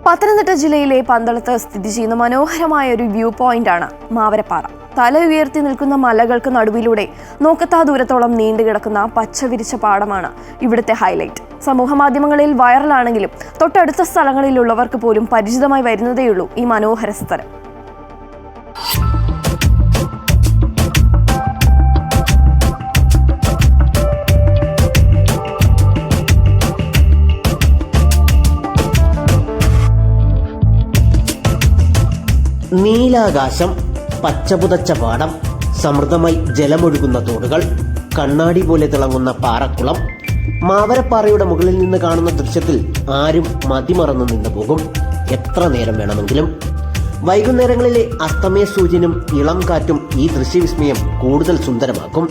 പത്തനംതിട്ട ജില്ലയിലെ പന്തളത്ത് സ്ഥിതി ചെയ്യുന്ന മനോഹരമായ ഒരു വ്യൂ പോയിന്റാണ് മാവരപ്പാറ. തല ഉയർത്തി നിൽക്കുന്ന മലകൾക്ക് നടുവിലൂടെ നോക്കത്താ ദൂരത്തോളം നീണ്ടുകിടക്കുന്ന പച്ചവിരിച്ച പാടമാണ് ഇവിടുത്തെ ഹൈലൈറ്റ്. സമൂഹ മാധ്യമങ്ങളിൽ വൈറലാണെങ്കിലും തൊട്ടടുത്ത സ്ഥലങ്ങളിലുള്ളവർക്ക് പോലും പരിചിതമായി വരുന്നതേയുള്ളൂ ഈ മനോഹര സ്ഥലം. നീലാകാശം, പച്ചപുതച്ച പാടം, സമൃദ്ധമായി ജലമൊഴുകുന്ന തോടുകൾ, കണ്ണാടി പോലെ തിളങ്ങുന്ന പാറക്കുളം. മാവരപ്പാറയുടെ മുകളിൽ നിന്ന് കാണുന്ന ദൃശ്യത്തിൽ ആരും മതിമറന്നു നിന്ന് പോകും, എത്ര നേരം വേണമെങ്കിലും. വൈകുന്നേരങ്ങളിലെ അസ്തമയ സൂര്യനും ഇളം കാറ്റും ഈ ദൃശ്യവിസ്മയം കൂടുതൽ സുന്ദരമാക്കും.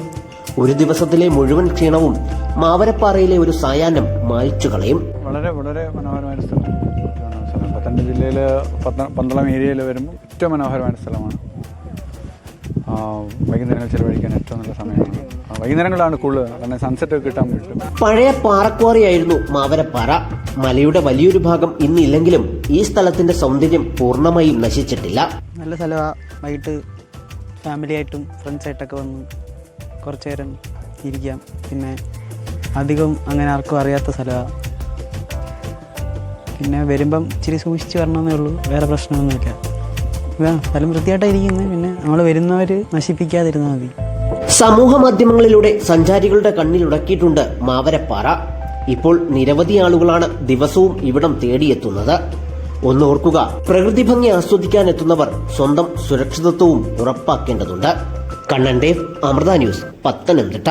ഒരു ദിവസത്തിലെ മുഴുവൻ ക്ഷീണവും മാവരപ്പാറയിലെ ഒരു സായാഹ്നം മായ്ച്ചു കളയും. വളരെ വളരെ മനോഹരമായ സ്ഥലം. പത്തനംതിട്ട ജില്ലയിൽ പന്തളം ഏരിയയിൽ വരുമ്പോൾ ഏറ്റവും മനോഹരമായ സ്ഥലമാണ്. വൈകുന്നേരങ്ങൾ ചെലവഴിക്കാൻ ഏറ്റവും നല്ല സമയമാണ്. വൈകുന്നേരങ്ങളാണ് കൂടുതൽ, കാരണം സൺസെറ്റ് ഒക്കെ കിട്ടാൻ പറ്റും. പഴയ പാറക്വാറിയായിരുന്നു മാവരപ്പാറ. മലയുടെ വലിയൊരു ഭാഗം ഇന്നില്ലെങ്കിലും ഈ സ്ഥലത്തിന്റെ സൗന്ദര്യം പൂർണ്ണമായും നശിച്ചിട്ടില്ല. നല്ല സ്ഥലമാണ്. വൈകിട്ട് ഫാമിലി ആയിട്ടും ഫ്രണ്ട്സായിട്ടൊക്കെ വന്ന് കുറച്ചു നേരം ഇരിക്കാം. പിന്നെ അധികം അങ്ങനെ ആർക്കും അറിയാത്ത സ്ഥലമാണ്. പിന്നെ വരുമ്പം ഇച്ചിരി സൂക്ഷിച്ച് വരണമെന്നേ ഉള്ളൂ, വേറെ പ്രശ്നമൊന്നുമില്ല. സ്ഥലം വൃത്തിയായിട്ടായിരിക്കുന്നത്. പിന്നെ നമ്മൾ വരുന്നവർ നശിപ്പിക്കാതിരുന്നാൽ മതി. സമൂഹ മാധ്യമങ്ങളിലൂടെ സഞ്ചാരികളുടെ കണ്ണിലുടക്കിയിട്ടുണ്ട് മാവരപ്പാറ. ഇപ്പോൾ നിരവധി ആളുകളാണ് ദിവസവും ഇവിടം തേടിയെത്തുന്നത്. ഒന്നോർക്കുക, പ്രകൃതി ഭംഗി ആസ്വദിക്കാൻ എത്തുന്നവർ സ്വന്തം സുരക്ഷിതത്വവും ഉറപ്പാക്കേണ്ടതുണ്ട്. കണ്ണൻ ദേവ്, അമൃത ന്യൂസ്, പത്തനംതിട്ട.